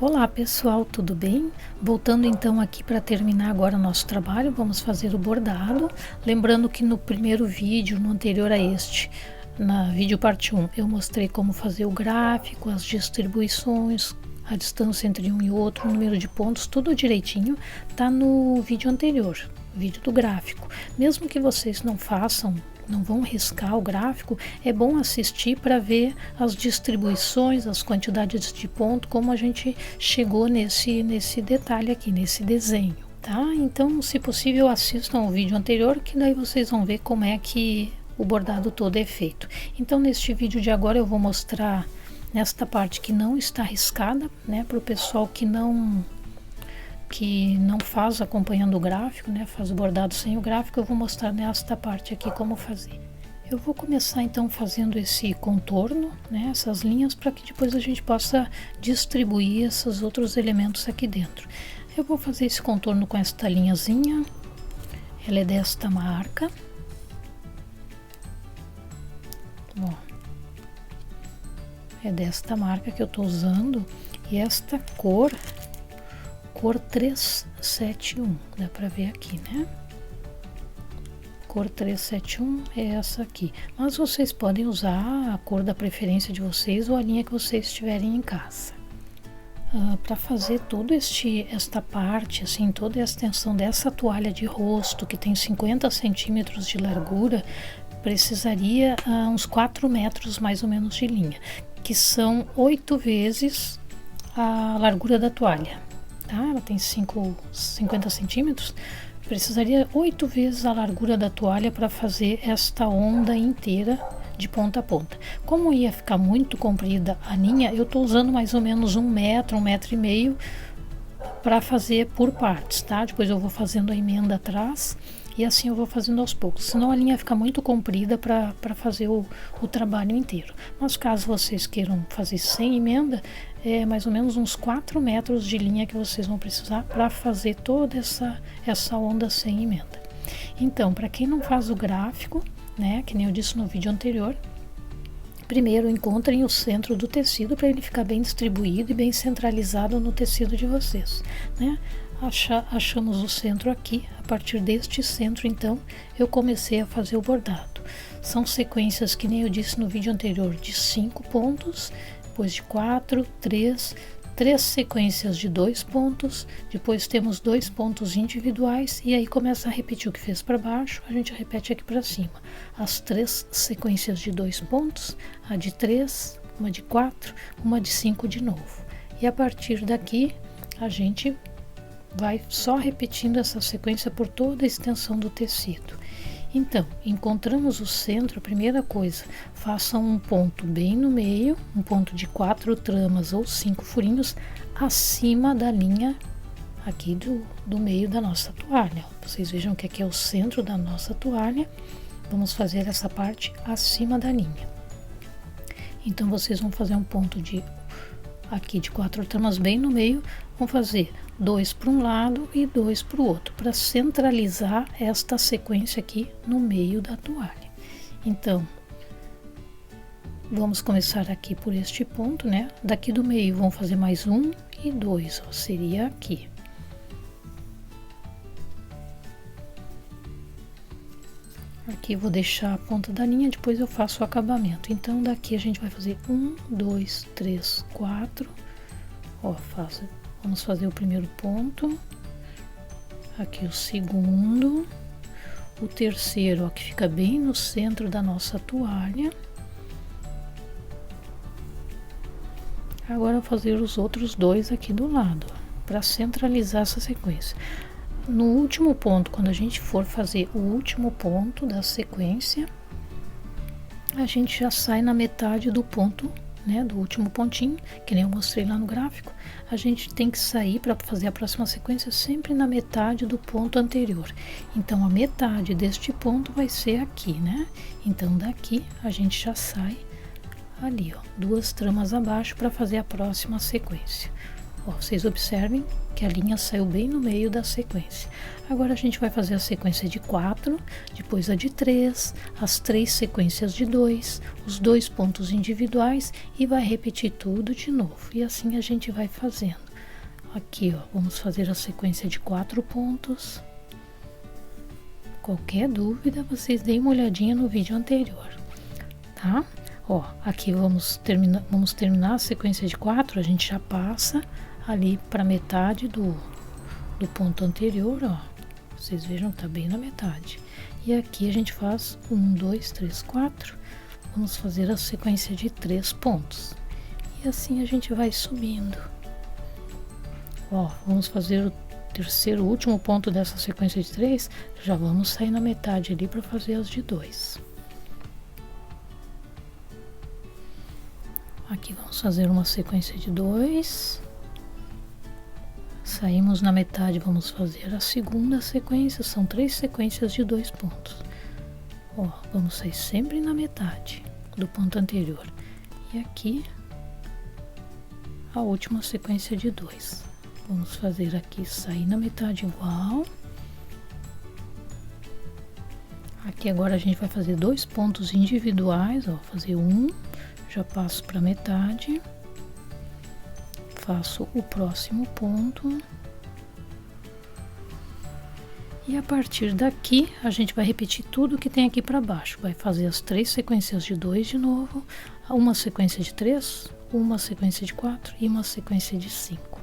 Olá pessoal, tudo bem? Voltando então aqui para terminar agora o nosso trabalho, vamos fazer o bordado. Lembrando que no primeiro vídeo, no anterior a este, na vídeo parte 1, eu mostrei como fazer o gráfico, as distribuições, a distância entre um e outro, o número de pontos, tudo direitinho, tá no vídeo anterior, vídeo do gráfico. Mesmo que vocês não façam, não vão riscar o gráfico, é bom assistir para ver as distribuições, as quantidades de ponto, como a gente chegou nesse detalhe aqui, nesse desenho, tá? Então, se possível, assistam o vídeo anterior, que daí vocês vão ver como é que o bordado todo é feito. Então, neste vídeo de agora eu vou mostrar nesta parte que não está riscada, né, para o pessoal que não faz acompanhando o gráfico, né, faz o bordado sem o gráfico. Eu vou mostrar nesta parte aqui como fazer. Eu vou começar então fazendo esse contorno, né, essas linhas, para que depois a gente possa distribuir esses outros elementos aqui dentro. Eu vou fazer esse contorno com esta linhazinha, ela é desta marca. Ó, é desta marca que eu tô usando, e esta cor 371, dá para ver aqui, né? Cor 371 é essa aqui, mas vocês podem usar a cor da preferência de vocês ou a linha que vocês tiverem em casa. Para fazer toda esta parte, assim, toda a extensão dessa toalha de rosto, que tem 50 centímetros de largura, precisaria uns 4 metros mais ou menos de linha, que são 8 vezes a largura da toalha. Tá? Ela tem 50 centímetros, precisaria 8 vezes a largura da toalha para fazer esta onda inteira de ponta a ponta. Como ia ficar muito comprida a linha, eu estou usando mais ou menos 1 metro, 1,5 metro para fazer por partes, tá? Depois eu vou fazendo a emenda atrás e assim eu vou fazendo aos poucos, senão a linha fica muito comprida para fazer o trabalho inteiro. Mas caso vocês queiram fazer sem emenda, é mais ou menos uns 4 metros de linha que vocês vão precisar para fazer toda essa onda sem emenda. Então, para quem não faz o gráfico, né, que nem eu disse no vídeo anterior, primeiro encontrem o centro do tecido para ele ficar bem distribuído e bem centralizado no tecido de vocês, né? Achamos o centro aqui. A partir deste centro, então, eu comecei a fazer o bordado. São sequências, que nem eu disse no vídeo anterior, de 5 pontos, depois de 4, 3 sequências de 2 pontos, depois temos 2 pontos individuais, e aí começa a repetir o que fez para baixo, a gente repete aqui para cima. As 3 sequências de 2 pontos, a de 3, uma de 4, uma de 5 de novo. E a partir daqui, a gente vai só repetindo essa sequência por toda a extensão do tecido. Então, encontramos o centro, a primeira coisa, façam um ponto bem no meio, um ponto de 4 tramas ou 5 furinhos acima da linha aqui do meio da nossa toalha. Vocês vejam que aqui é o centro da nossa toalha, vamos fazer essa parte acima da linha. Então, vocês vão fazer um ponto aqui de 4 tramas bem no meio, vão fazer 2 para um lado e 2 para o outro, para centralizar esta sequência aqui no meio da toalha. Então, vamos começar aqui por este ponto, né? Daqui do meio vão fazer mais 1 e 2, ó, seria aqui. Aqui vou deixar a ponta da linha, depois eu faço o acabamento. Então, daqui a gente vai fazer 1, 2, 3, 4, ó, vamos fazer o primeiro ponto, aqui o segundo, o terceiro, ó, que fica bem no centro da nossa toalha. Agora eu vou fazer os outros 2 aqui do lado, para centralizar essa sequência. No último ponto, quando a gente for fazer o último ponto da sequência, a gente já sai na metade do ponto, né, do último pontinho, que nem eu mostrei lá no gráfico. A gente tem que sair para fazer a próxima sequência sempre na metade do ponto anterior. Então, a metade deste ponto vai ser aqui, né? Então, daqui a gente já sai ali, ó, 2 tramas abaixo para fazer a próxima sequência. Ó, vocês observem que a linha saiu bem no meio da sequência. Agora a gente vai fazer a sequência de 4, depois a de 3, as 3 sequências de 2, os 2 pontos individuais e vai repetir tudo de novo. E assim a gente vai fazendo. Aqui, ó, vamos fazer a sequência de 4 pontos. Qualquer dúvida, vocês deem uma olhadinha no vídeo anterior, tá? Ó, aqui vamos terminar a sequência de 4, a gente já passa ali para metade do ponto anterior, ó. Vocês vejam, tá bem na metade. E aqui a gente faz 1, 2, 3, 4. Vamos fazer a sequência de 3 pontos. E assim a gente vai subindo. Ó, vamos fazer o terceiro, último ponto dessa sequência de 3. Já vamos sair na metade ali para fazer as de 2. Aqui vamos fazer uma sequência de 2. Saímos na metade, vamos fazer a segunda sequência. São 3 sequências de 2 pontos. Ó, vamos sair sempre na metade do ponto anterior. E aqui a última sequência de 2. Vamos fazer aqui, sair na metade igual. Aqui agora a gente vai fazer 2 pontos individuais, ó, fazer um, já passo para metade, faço o próximo ponto. E a partir daqui, a gente vai repetir tudo que tem aqui para baixo. Vai fazer as 3 sequências de 2 de novo, uma sequência de 3, uma sequência de 4 e uma sequência de 5.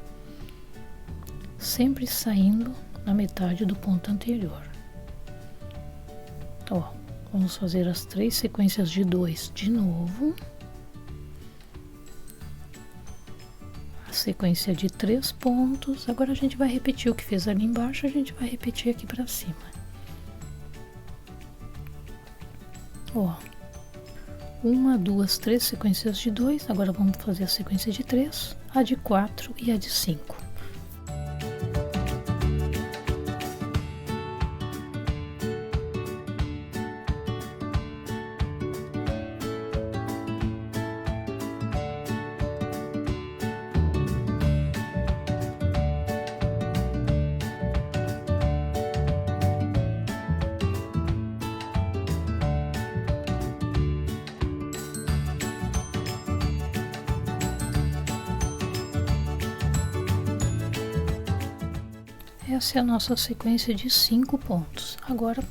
Sempre saindo na metade do ponto anterior. Ó, vamos fazer as 3 sequências de 2 de novo. A sequência de 3 pontos. Agora a gente vai repetir o que fez ali embaixo, a gente vai repetir aqui para cima. Ó, 1, 2, 3 sequências de 2. Agora vamos fazer a sequência de 3, a de 4 e a de 5. Essa é a nossa sequência de 5 pontos. Agora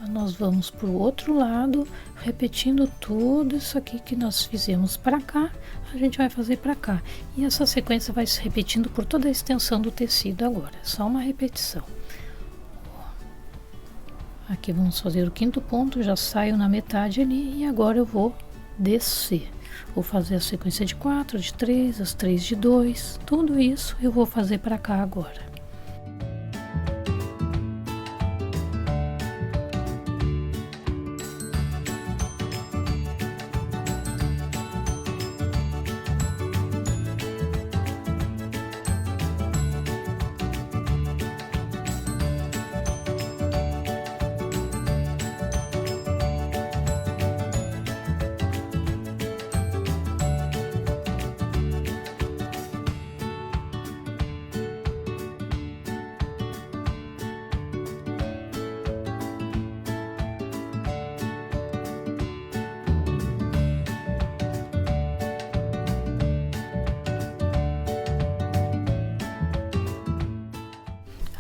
nós vamos para o outro lado, repetindo tudo isso aqui que nós fizemos para cá, a gente vai fazer para cá. E essa sequência vai se repetindo por toda a extensão do tecido agora, é só uma repetição. Aqui vamos fazer o 5º ponto, já saio na metade ali e agora eu vou descer. Vou fazer a sequência de 4, de 3, as 3 de 2, tudo isso eu vou fazer para cá agora.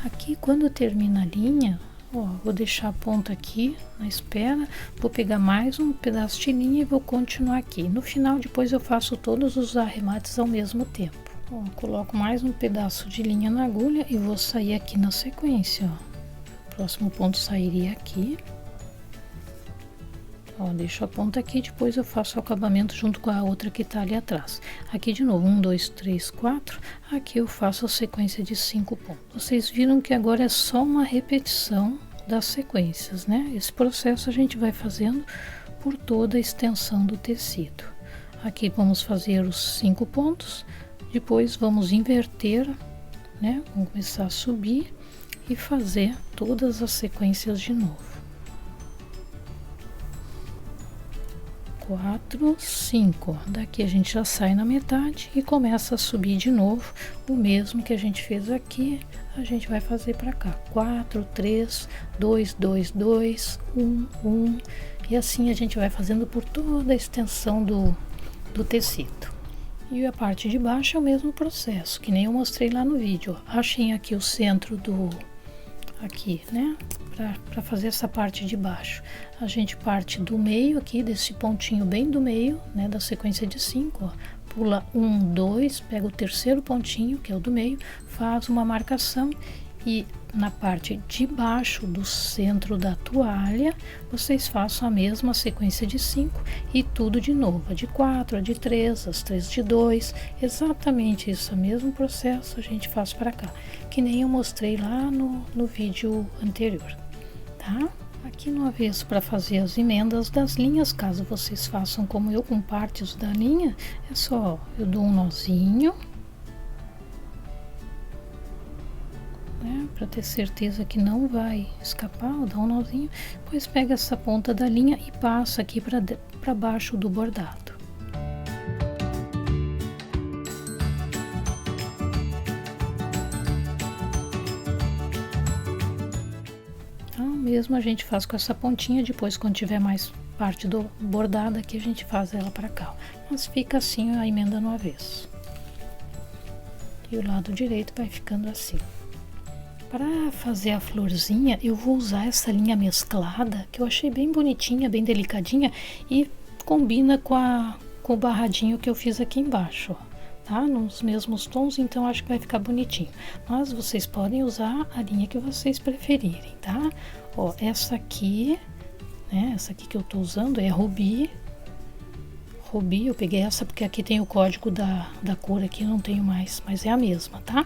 Aqui quando termina a linha, ó, vou deixar a ponta aqui na espera, vou pegar mais um pedaço de linha e vou continuar aqui. No final depois eu faço todos os arremates ao mesmo tempo. Ó, coloco mais um pedaço de linha na agulha e vou sair aqui na sequência, ó. O próximo ponto sairia aqui. Ó, deixo a ponta aqui, depois eu faço o acabamento junto com a outra que tá ali atrás. Aqui de novo, 1, 2, 3, 4. Aqui eu faço a sequência de 5 pontos. Vocês viram que agora é só uma repetição das sequências, né? Esse processo a gente vai fazendo por toda a extensão do tecido. Aqui vamos fazer os 5 pontos, depois vamos inverter, né? Vamos começar a subir e fazer todas as sequências de novo. 4, 5. Daqui a gente já sai na metade e começa a subir de novo. O mesmo que a gente fez aqui, a gente vai fazer para cá. 4, 3, 2, 2, 2, 1, 1. E assim a gente vai fazendo por toda a extensão do tecido. E a parte de baixo é o mesmo processo, que nem eu mostrei lá no vídeo. Achem aqui o centro do... aqui, né? Para fazer essa parte de baixo. A gente parte do meio aqui, desse pontinho bem do meio, né? Da sequência de 5, ó. Pula 1, 2, pega o terceiro pontinho, que é o do meio, faz uma marcação e na parte de baixo do centro da toalha, vocês façam a mesma sequência de 5 e tudo de novo, a de 4, a de 3, as 3 de 2, exatamente isso, o mesmo processo a gente faz para cá, que nem eu mostrei lá no vídeo anterior, tá? Aqui no avesso, para fazer as emendas das linhas, caso vocês façam como eu, com partes da linha, é só, eu dou um nozinho, né, para ter certeza que não vai escapar, eu dou um nozinho, depois pega essa ponta da linha e passa aqui para baixo do bordado. Mesmo a gente faz com essa pontinha, depois quando tiver mais parte do bordado aqui a gente faz ela para cá, mas fica assim a emenda no avesso e o lado direito vai ficando assim. Para fazer a florzinha eu vou usar essa linha mesclada que eu achei bem bonitinha, bem delicadinha e combina com o barradinho que eu fiz aqui embaixo, ó. Tá? Nos mesmos tons, então acho que vai ficar bonitinho. Mas vocês podem usar a linha que vocês preferirem, tá? Ó, essa aqui, né? Essa aqui que eu tô usando é Rubi. Rubi, eu peguei essa porque aqui tem o código da cor aqui, eu não tenho mais, mas é a mesma, tá?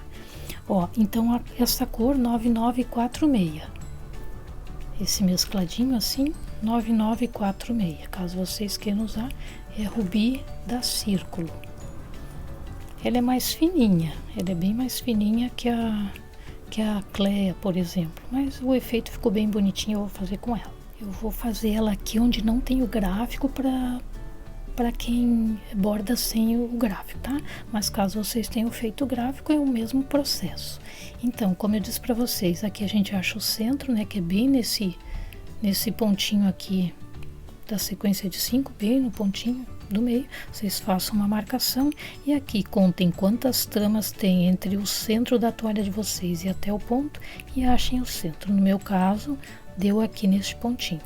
Ó, então essa cor 9946. Esse mescladinho assim, 9946. Caso vocês queiram usar, é Rubi da Círculo. Ela é mais fininha, ela é bem mais fininha que a Cleia, por exemplo, mas o efeito ficou bem bonitinho, eu vou fazer com ela. Eu vou fazer ela aqui onde não tem o gráfico para quem borda sem o gráfico, tá? Mas caso vocês tenham feito o gráfico, é o mesmo processo. Então, como eu disse para vocês, aqui a gente acha o centro, né, que é bem nesse pontinho aqui da sequência de 5, bem no pontinho do meio, vocês façam uma marcação e aqui contem quantas tramas tem entre o centro da toalha de vocês e até o ponto e achem o centro. No meu caso, deu aqui neste pontinho.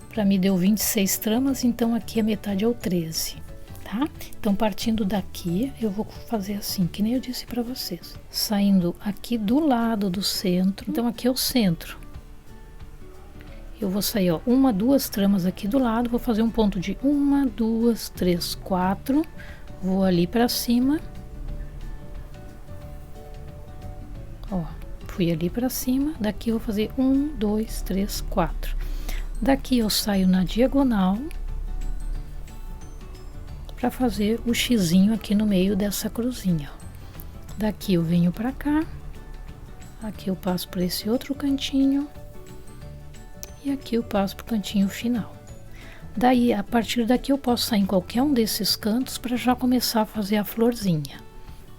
Para mim deu 26 tramas, então aqui a metade é o 13, tá? Então partindo daqui, eu vou fazer assim, que nem eu disse para vocês. Saindo aqui do lado do centro, então aqui é o centro. Eu vou sair, ó, 1, 2 tramas aqui do lado, vou fazer um ponto de 1, 2, 3, 4, vou ali para cima, ó, fui ali para cima, daqui eu vou fazer 1, 2, 3, 4, daqui eu saio na diagonal, para fazer o xizinho aqui no meio dessa cruzinha, ó. Daqui eu venho para cá, aqui eu passo por esse outro cantinho, e aqui eu passo para o cantinho final. Daí, a partir daqui eu posso sair em qualquer um desses cantos para já começar a fazer a florzinha,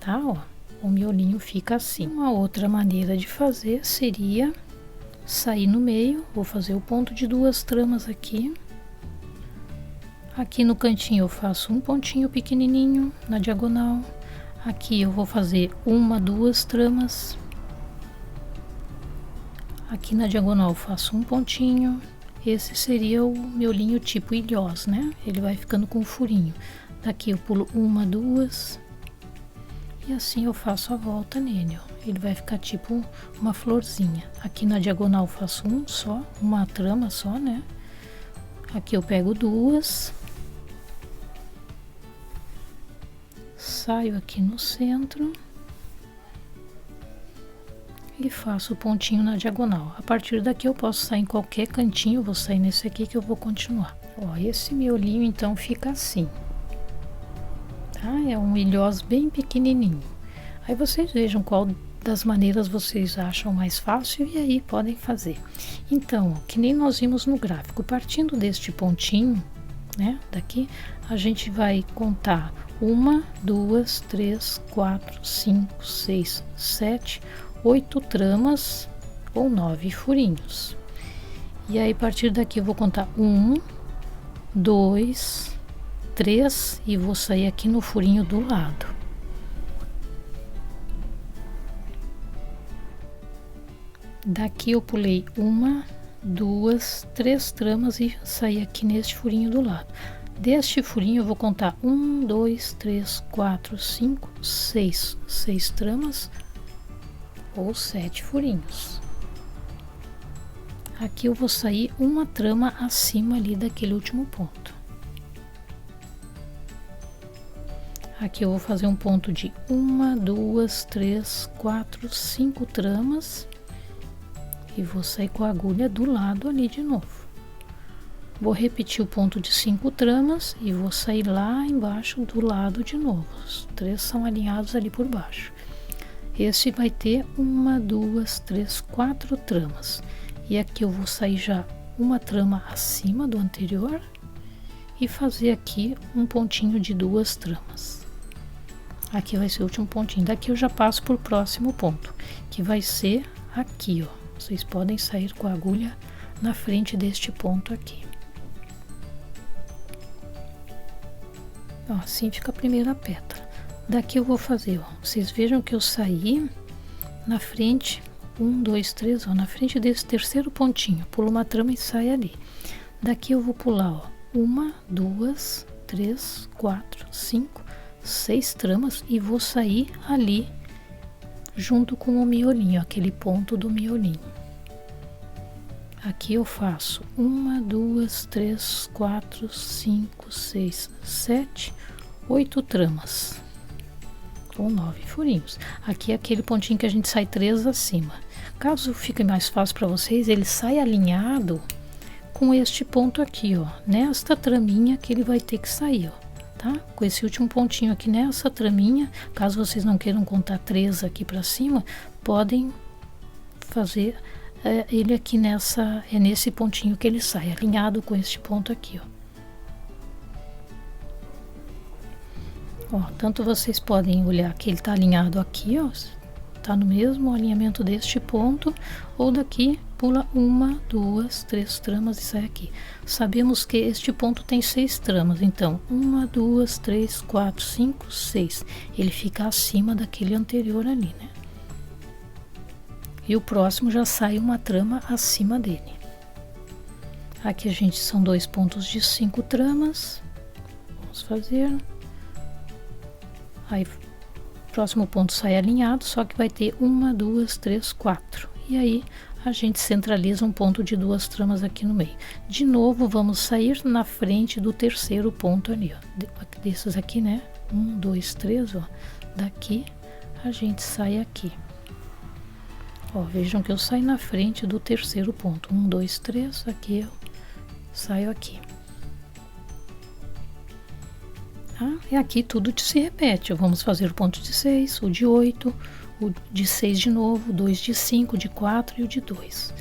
tá? Ó, o miolinho fica assim. Uma outra maneira de fazer seria sair no meio, vou fazer o ponto de 2 tramas aqui. Aqui no cantinho eu faço um pontinho pequenininho na diagonal. Aqui eu vou fazer 1, 2 tramas. Aqui na diagonal eu faço um pontinho, esse seria o miolinho tipo ilhós, né? Ele vai ficando com um furinho. Daqui eu pulo 1, 2 e assim eu faço a volta nele, ó. Ele vai ficar tipo uma florzinha. Aqui na diagonal eu faço um só, uma trama só, né? Aqui eu pego 2, saio aqui no centro e faço o pontinho na diagonal. A partir daqui eu posso sair em qualquer cantinho, vou sair nesse aqui que eu vou continuar. Ó, esse miolinho então fica assim, tá? É um ilhós bem pequenininho. Aí vocês vejam qual das maneiras vocês acham mais fácil e aí podem fazer. Então, que nem nós vimos no gráfico, partindo deste pontinho, né, daqui, a gente vai contar 1, 2, 3, 4, 5, 6, 7, 8 tramas ou 9 furinhos. E aí a partir daqui eu vou contar 1, 2, 3 e vou sair aqui no furinho do lado. Daqui eu pulei 1, 2, 3 tramas e saí aqui neste furinho do lado. Deste furinho eu vou contar 1, 2, 3, 4, 5, 6 tramas ou 7 furinhos. Aqui eu vou sair uma trama acima ali daquele último ponto. Aqui eu vou fazer um ponto de 1, 2, 3, 4, 5 tramas e vou sair com a agulha do lado ali de novo. Vou repetir o ponto de 5 tramas e vou sair lá embaixo do lado de novo. Os 3 são alinhados ali por baixo. Esse vai ter 1, 2, 3, 4 tramas. E aqui eu vou sair já uma trama acima do anterior e fazer aqui um pontinho de 2 tramas. Aqui vai ser o último pontinho. Daqui eu já passo para o próximo ponto, que vai ser aqui, ó. Vocês podem sair com a agulha na frente deste ponto aqui. Ó, assim fica a primeira pétala. Daqui eu vou fazer, ó, vocês vejam que eu saí na frente, 1, 2, 3, ó, na frente desse terceiro pontinho, pulo uma trama e saio ali. Daqui eu vou pular, ó, 1, 2, 3, 4, 5, 6 tramas e vou sair ali junto com o miolinho, aquele ponto do miolinho. Aqui eu faço 1, 2, 3, 4, 5, 6, 7, 8 tramas ou 9 furinhos. Aqui é aquele pontinho que a gente sai 3 acima. Caso fique mais fácil para vocês, ele sai alinhado com este ponto aqui, ó, nesta traminha que ele vai ter que sair, ó. Tá? Com esse último pontinho aqui nessa traminha, caso vocês não queiram contar 3 aqui para cima, podem fazer ele aqui nesse pontinho que ele sai, alinhado com este ponto aqui, ó. Ó, tanto vocês podem olhar que ele tá alinhado aqui, ó, tá no mesmo alinhamento deste ponto, ou daqui pula 1, 2, 3 tramas e sai aqui. Sabemos que este ponto tem 6 tramas, então 1, 2, 3, 4, 5, 6. Ele fica acima daquele anterior ali, né? E o próximo já sai uma trama acima dele. Aqui a gente são 2 pontos de 5 tramas. Vamos fazer. Aí, próximo ponto sai alinhado, só que vai ter 1, 2, 3, 4. E aí a gente centraliza um ponto de 2 tramas aqui no meio. De novo, vamos sair na frente do terceiro ponto ali, ó. Desses aqui, né? 1, 2, 3, ó. Daqui a gente sai aqui. Ó, vejam que eu saio na frente do terceiro ponto. 1, 2, 3, aqui eu saio aqui. Tá? E aqui tudo se repete. Vamos fazer o ponto de 6, o de 8, o de 6 de novo, 2 de 5, de 4 e o de 2.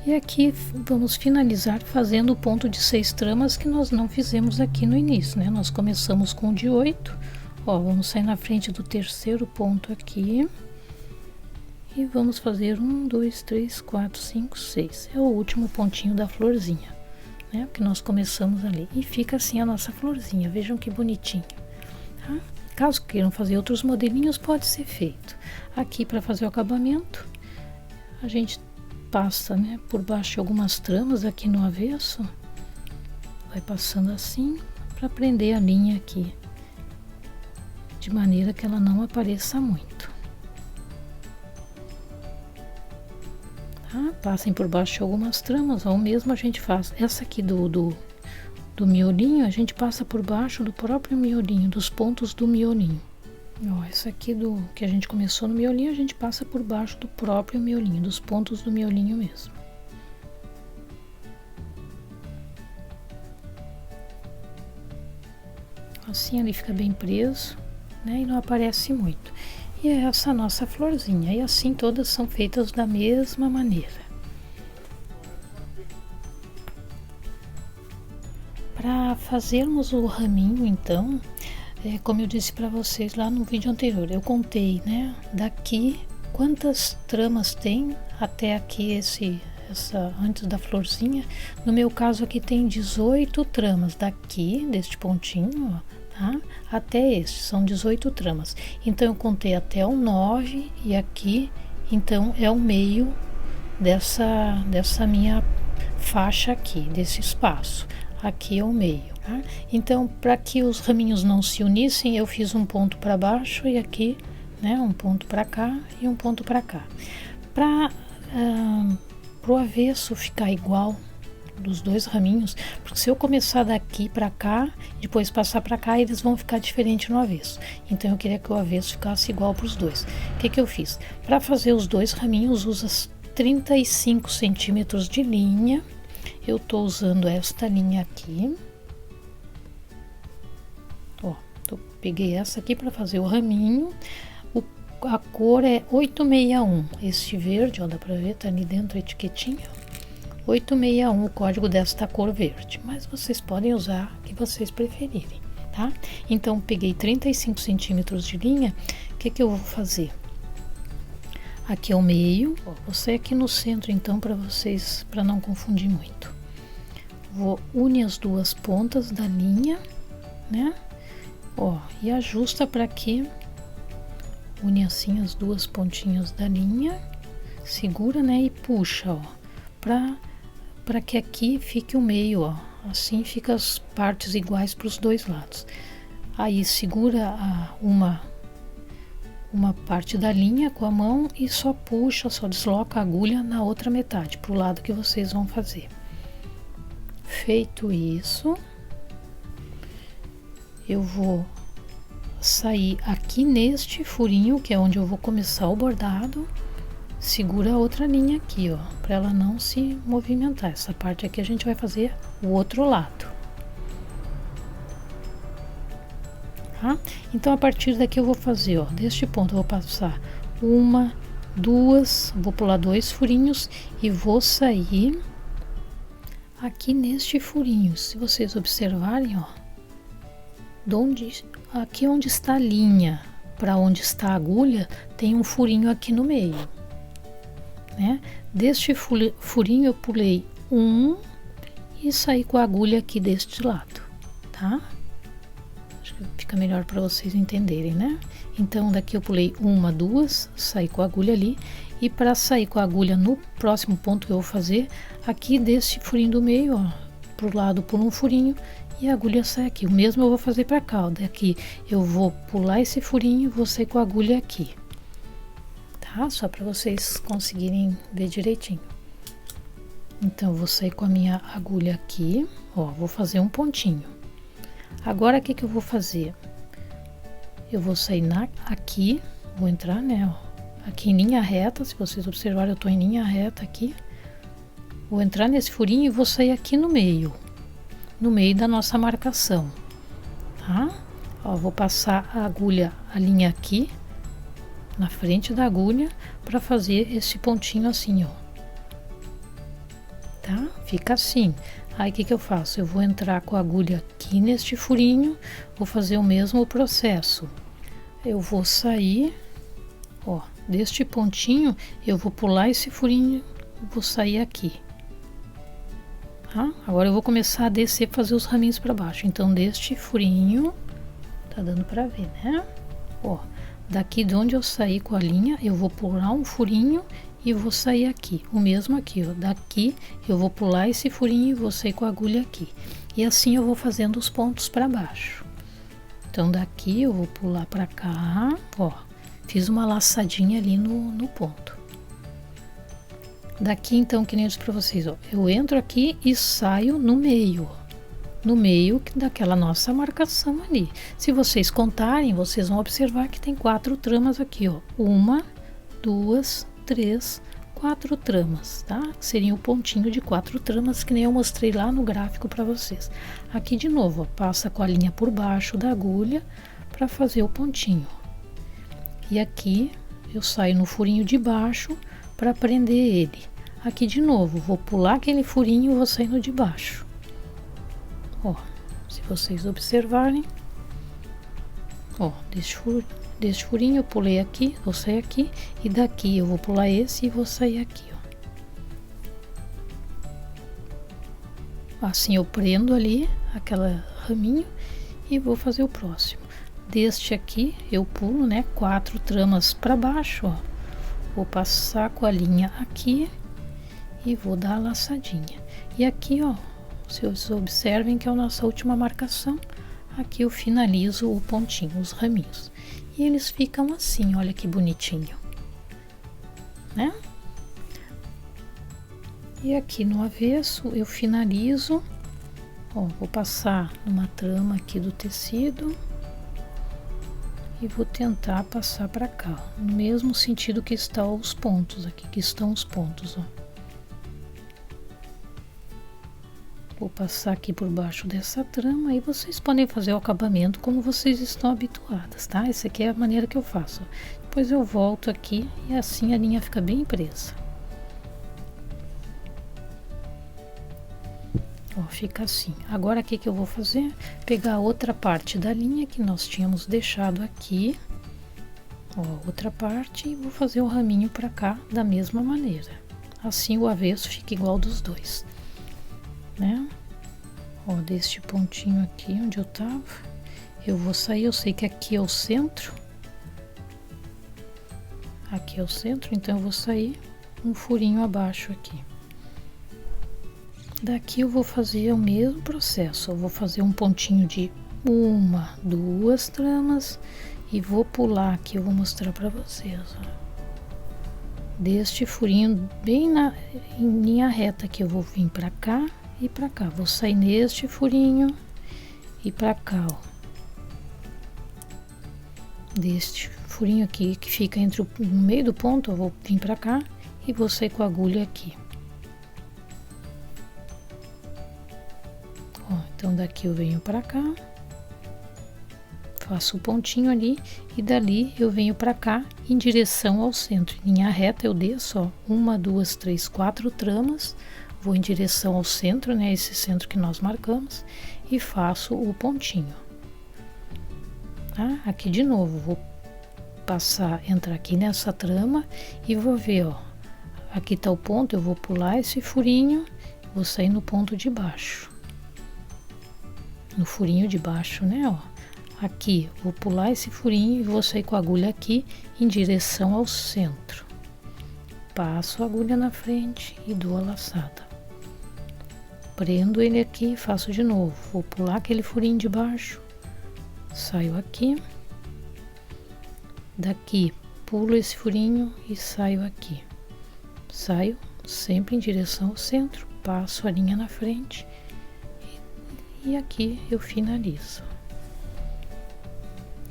E aqui vamos finalizar fazendo o ponto de 6 tramas que nós não fizemos aqui no início, né? Nós começamos com o de 8, ó, vamos sair na frente do terceiro ponto aqui e vamos fazer 1, 2, 3, 4, 5, 6. É o último pontinho da florzinha, né? Que nós começamos ali. E fica assim a nossa florzinha, vejam que bonitinho, tá? Caso queiram fazer outros modelinhos, pode ser feito. Aqui, para fazer o acabamento, a gente passa, né, por baixo algumas tramas aqui no avesso. Vai passando assim, para prender a linha aqui, de maneira que ela não apareça muito. Tá? Passem por baixo algumas tramas, ó, o mesmo a gente faz. Essa aqui do miolinho, a gente passa por baixo do próprio miolinho, dos pontos do miolinho. Ó, essa aqui do que a gente começou no miolinho, a gente passa por baixo do próprio miolinho, dos pontos do miolinho mesmo. Assim ele fica bem preso, né, e não aparece muito. E é essa a nossa florzinha, e assim todas são feitas da mesma maneira. Para fazermos o raminho, então, como eu disse para vocês lá no vídeo anterior, eu contei, né, daqui quantas tramas tem até aqui antes da florzinha. No meu caso aqui tem 18 tramas daqui, deste pontinho, ó, tá? Até este, são 18 tramas. Então eu contei até o 9 e aqui, então é o meio dessa minha faixa aqui, desse espaço. Aqui é o meio, tá? Então, para que os raminhos não se unissem, eu fiz um ponto para baixo e aqui, né, um ponto para cá e um ponto para cá. Para o avesso ficar igual dos dois raminhos, porque se eu começar daqui para cá, depois passar para cá, eles vão ficar diferente no avesso. Então, eu queria que o avesso ficasse igual para os dois. O que eu fiz? Para fazer os dois raminhos, usa 35 centímetros de linha. Eu tô usando esta linha aqui, ó, peguei essa aqui para fazer o raminho. A cor é 861, este verde, ó, dá para ver, tá ali dentro a etiquetinha, 861 o código desta cor verde, mas vocês podem usar o que vocês preferirem, tá? Então, peguei 35 centímetros de linha. O que eu vou fazer? Aqui é o meio, ó, você aqui no centro, então, para não confundir muito. Vou unir as duas pontas da linha, né? Ó, e ajusta para que une assim as duas pontinhas da linha, segura, né? E puxa, ó, para que aqui fique o meio, ó. Assim fica as partes iguais para os dois lados. Aí segura uma parte da linha com a mão e só puxa, só desloca a agulha na outra metade, para o lado que vocês vão fazer. Feito isso, eu vou sair aqui neste furinho, que é onde eu vou começar o bordado. Segura a outra linha aqui, ó, para ela não se movimentar. Essa parte aqui a gente vai fazer o outro lado. Tá? Então, a partir daqui eu vou fazer, ó, deste ponto eu vou passar uma, duas, vou pular 2 furinhos e vou sair aqui neste furinho. Se vocês observarem, ó, aqui onde está a linha para onde está a agulha, tem um furinho aqui no meio, né? Deste furinho eu pulei um e saí com a agulha aqui deste lado, tá? Fica melhor para vocês entenderem, né? Então, daqui eu pulei uma, duas, saí com a agulha ali. E para sair com a agulha no próximo ponto que eu vou fazer, aqui desse furinho do meio, ó, pro lado pulo um furinho e a agulha sai aqui. O mesmo eu vou fazer para cá, ó. Daqui eu vou pular esse furinho e vou sair com a agulha aqui. Tá? Só para vocês conseguirem ver direitinho. Então, eu vou sair com a minha agulha aqui, ó, vou fazer um pontinho. Agora, o que eu vou fazer? Eu vou sair aqui, vou entrar, né, ó, aqui em linha reta. Se vocês observarem, eu tô em linha reta aqui. Vou entrar nesse furinho e vou sair aqui no meio da nossa marcação, tá? Ó, vou passar a linha aqui, na frente da agulha, para fazer esse pontinho assim, ó. Tá? Fica assim. Aí, o que eu faço? Eu vou entrar com a agulha aqui neste furinho, vou fazer o mesmo processo. Eu vou sair Ó, deste pontinho eu vou pular esse furinho e vou sair aqui. Tá? Agora eu vou começar a descer, fazer os raminhos para baixo. Então deste furinho, tá dando para ver, né? Ó, daqui de onde eu saí com a linha, eu vou pular um furinho e vou sair aqui. O mesmo aqui, ó. Daqui eu vou pular esse furinho e vou sair com a agulha aqui. E assim eu vou fazendo os pontos para baixo. Então daqui eu vou pular para cá, ó. Fiz uma laçadinha ali no ponto. Daqui então, que nem eu disse para vocês, ó. Eu entro aqui e saio no meio, ó. No meio daquela nossa marcação ali. Se vocês contarem, vocês vão observar que tem 4 tramas aqui, ó. 1, 2, 3, 4 tramas, tá? Seria o pontinho de 4 tramas, que nem eu mostrei lá no gráfico para vocês. Aqui de novo, ó, passa com a linha por baixo da agulha para fazer o pontinho. E aqui eu saio no furinho de baixo para prender ele. Aqui de novo, vou pular aquele furinho e vou sair no de baixo. Ó, se vocês observarem, ó, deste furinho eu pulei aqui, vou sair aqui, e daqui eu vou pular esse e vou sair aqui, ó. Assim eu prendo ali aquela raminho e vou fazer o próximo. Deste aqui eu pulo, né, 4 tramas para baixo, ó. Vou passar com a linha aqui e vou dar a laçadinha. E aqui, ó, vocês observem que é a nossa última marcação. Aqui eu finalizo o pontinho, os raminhos. E eles ficam assim, olha que bonitinho, né? E aqui no avesso eu finalizo, ó, vou passar numa trama aqui do tecido e vou tentar passar para cá, no mesmo sentido que estão os pontos aqui, que estão os pontos, ó. Vou passar aqui por baixo dessa trama e vocês podem fazer o acabamento como vocês estão habituadas, tá? Essa aqui é a maneira que eu faço. Depois eu volto aqui e assim a linha fica bem presa. Ó, fica assim. Agora o que eu vou fazer? Pegar a outra parte da linha que nós tínhamos deixado aqui. Ó, outra parte, e vou fazer o raminho para cá da mesma maneira. Assim o avesso fica igual dos dois, né? Ó, deste pontinho aqui onde eu tava, eu vou sair. Eu sei que aqui é o centro, aqui é o centro, então eu vou sair um furinho abaixo aqui. Daqui eu vou fazer o mesmo processo. Eu vou fazer um pontinho de 1, 2 tramas e vou pular aqui. Eu vou mostrar para vocês, ó. Deste furinho bem em linha reta aqui, eu vou vir para cá e para cá. Vou sair neste furinho e para cá, ó. Deste furinho aqui que fica no meio do ponto, eu vou vir para cá e vou sair com a agulha aqui. Ó, então daqui eu venho para cá, faço o pontinho ali e dali eu venho para cá em direção ao centro. Em linha reta eu desço, ó, 1, 2, 3, 4 tramas, vou em direção ao centro, né, esse centro que nós marcamos, e faço o pontinho. Tá? Aqui de novo, vou entrar aqui nessa trama e vou ver, ó, aqui tá o ponto, eu vou pular esse furinho, vou sair no ponto de baixo, no furinho de baixo, né, ó. Aqui, vou pular esse furinho e vou sair com a agulha aqui em direção ao centro. Passo a agulha na frente e dou a laçada. Prendo ele aqui e faço de novo. Vou pular aquele furinho de baixo, saio aqui. Daqui, pulo esse furinho e saio aqui. Saio sempre em direção ao centro, passo a linha na frente e aqui eu finalizo.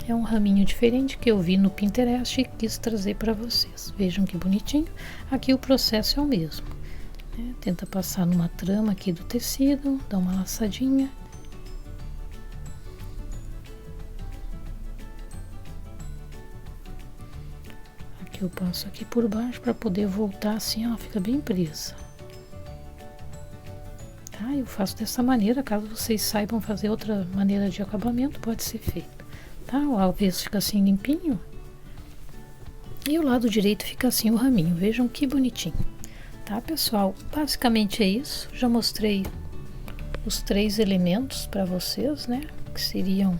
É um raminho diferente que eu vi no Pinterest e quis trazer para vocês. Vejam que bonitinho. Aqui o processo é o mesmo, né? Tenta passar numa trama aqui do tecido, dá uma laçadinha. Aqui eu passo aqui por baixo para poder voltar assim, ó, fica bem presa. Tá? Eu faço dessa maneira, caso vocês saibam fazer outra maneira de acabamento, pode ser feito. Tá? O avesso fica assim limpinho. E o lado direito fica assim o raminho, vejam que bonitinho. Tá, pessoal? Basicamente é isso, já mostrei os 3 elementos para vocês, né? Que seriam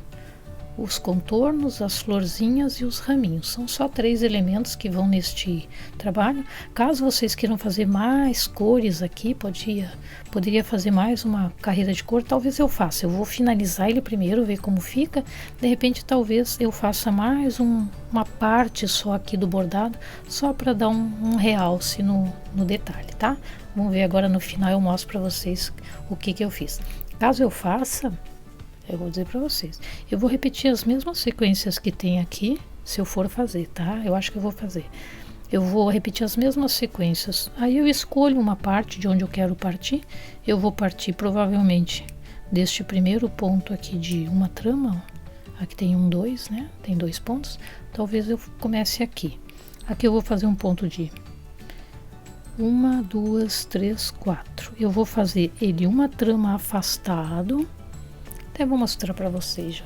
os contornos, as florzinhas e os raminhos. São só 3 elementos que vão neste trabalho. Caso vocês queiram fazer mais cores aqui, poderia fazer mais uma carreira de cor, talvez eu faça. Eu vou finalizar ele primeiro, ver como fica. De repente, talvez eu faça mais uma parte só aqui do bordado, só para dar um realce no detalhe, tá? Vamos ver agora no final, eu mostro para vocês o que eu fiz. Caso eu faça, eu vou dizer para vocês, eu vou repetir as mesmas sequências que tem aqui, se eu for fazer, tá? Eu acho que eu vou fazer. Eu vou repetir as mesmas sequências. Aí eu escolho uma parte de onde eu quero partir. Eu vou partir provavelmente deste primeiro ponto aqui de uma trama. Ó. Aqui tem 1, 2, né? Tem 2 pontos. Talvez eu comece aqui. Aqui eu vou fazer um ponto de 1, 2, 3, 4. Eu vou fazer ele uma trama afastado. Até vou mostrar para vocês já.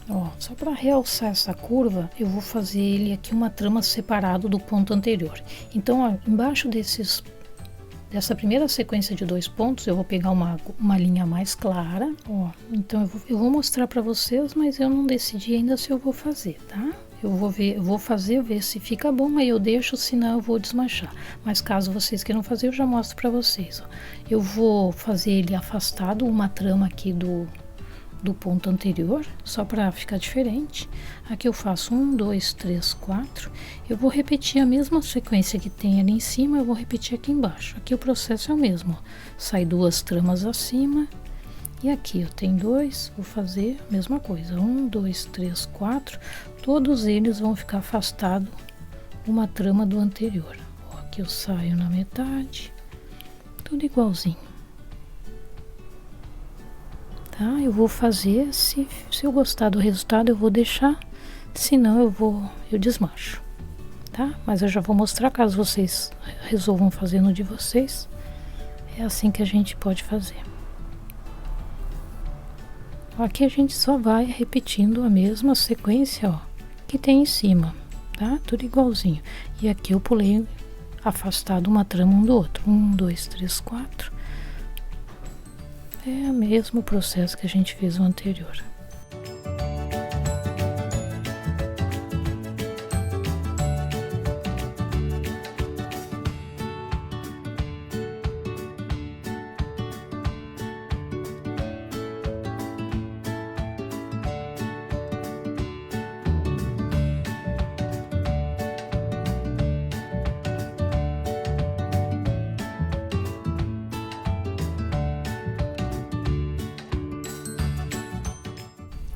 Ó, só para realçar essa curva, eu vou fazer ele aqui uma trama separado do ponto anterior. Então, ó, embaixo dessa primeira sequência de 2 pontos, eu vou pegar uma linha mais clara. Ó, então eu vou mostrar para vocês, mas eu não decidi ainda se eu vou fazer, tá? Eu vou fazer, ver se fica bom, aí eu deixo, senão eu vou desmanchar. Mas caso vocês queiram fazer, eu já mostro para vocês. Ó. Eu vou fazer ele afastado, uma trama aqui do ponto anterior, só para ficar diferente. Aqui eu faço 1, 2, 3, 4. Eu vou repetir a mesma sequência que tem ali em cima, eu vou repetir aqui embaixo. Aqui o processo é o mesmo, ó. Sai 2 tramas acima, e aqui eu tenho 2, vou fazer a mesma coisa, 1, 2, 3, 4. Todos eles vão ficar afastados uma trama do anterior. Ó, aqui eu saio na metade, tudo igualzinho. Tá? Eu vou fazer, se eu gostar do resultado eu vou deixar, senão eu desmancho, tá? Mas eu já vou mostrar, caso vocês resolvam fazer no de vocês, é assim que a gente pode fazer. Aqui a gente só vai repetindo a mesma sequência, ó, que tem em cima, tá? Tudo igualzinho. E aqui eu pulei afastado uma trama um do outro, 1, 2, 3, 4. É o mesmo processo que a gente fez no anterior.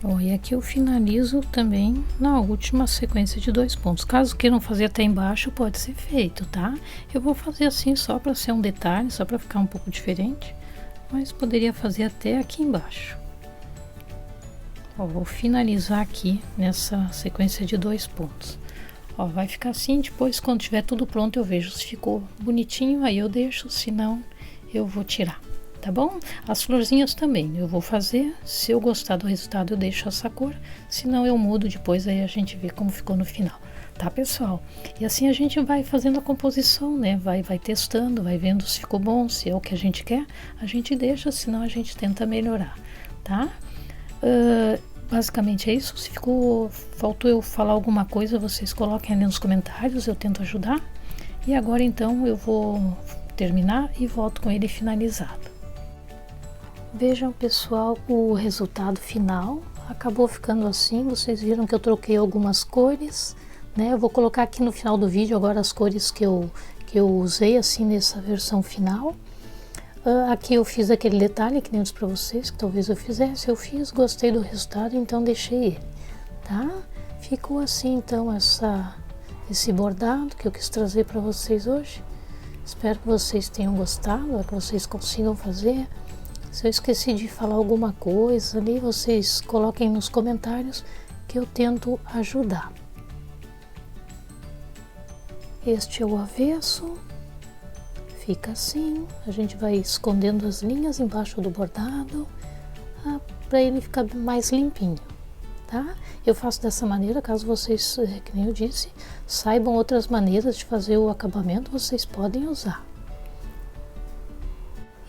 Ó, e aqui eu finalizo também na última sequência de 2 pontos. Caso queiram fazer até embaixo, pode ser feito, tá? Eu vou fazer assim só para ser um detalhe, só para ficar um pouco diferente, mas poderia fazer até aqui embaixo. Ó, vou finalizar aqui nessa sequência de 2 pontos. Ó, vai ficar assim, depois quando tiver tudo pronto eu vejo se ficou bonitinho, aí eu deixo, senão eu vou tirar. Tá bom? As florzinhas também eu vou fazer, se eu gostar do resultado eu deixo essa cor, senão eu mudo depois, aí a gente vê como ficou no final, tá, pessoal? E assim a gente vai fazendo a composição, né? Vai testando, vai vendo se ficou bom, se é o que a gente quer, a gente deixa, senão a gente tenta melhorar, tá? Basicamente é isso. Se faltou eu falar alguma coisa, vocês coloquem ali nos comentários, eu tento ajudar. E agora então eu vou terminar e volto com ele finalizado. Vejam, pessoal, o resultado final acabou ficando assim. Vocês viram que eu troquei algumas cores, né? Eu vou colocar aqui no final do vídeo agora as cores que eu usei assim nessa versão final. Aqui eu fiz aquele detalhe que nem eu disse para vocês, que talvez eu fizesse. Eu fiz, gostei do resultado, então deixei ele, tá? Ficou assim então esse bordado que eu quis trazer para vocês hoje. Espero que vocês tenham gostado, que vocês consigam fazer. Se eu esqueci de falar alguma coisa ali, vocês coloquem nos comentários que eu tento ajudar. Este é o avesso, fica assim, a gente vai escondendo as linhas embaixo do bordado, para ele ficar mais limpinho, tá? Eu faço dessa maneira, caso vocês, que nem eu disse, saibam outras maneiras de fazer o acabamento, vocês podem usar.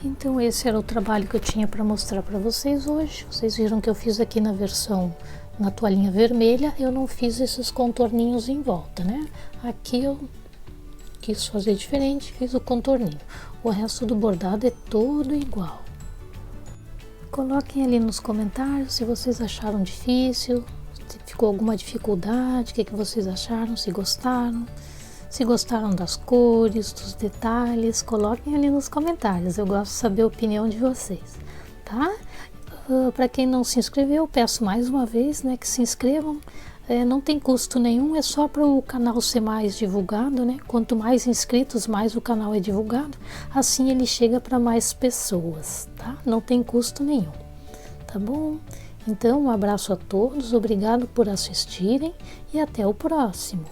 Então esse era o trabalho que eu tinha para mostrar para vocês hoje. Vocês viram que eu fiz aqui na toalhinha vermelha, eu não fiz esses contorninhos em volta, né? Aqui eu quis fazer diferente, fiz o contorninho. O resto do bordado é todo igual. Coloquem ali nos comentários se vocês acharam difícil, se ficou alguma dificuldade, o que vocês acharam, se gostaram. Se gostaram das cores, dos detalhes, coloquem ali nos comentários. Eu gosto de saber a opinião de vocês, tá? Para quem não se inscreveu, peço mais uma vez, né, que se inscrevam. Não tem custo nenhum, é só para o canal ser mais divulgado, né? Quanto mais inscritos, mais o canal é divulgado. Assim ele chega para mais pessoas, tá? Não tem custo nenhum, tá bom? Então, um abraço a todos, obrigado por assistirem e até o próximo.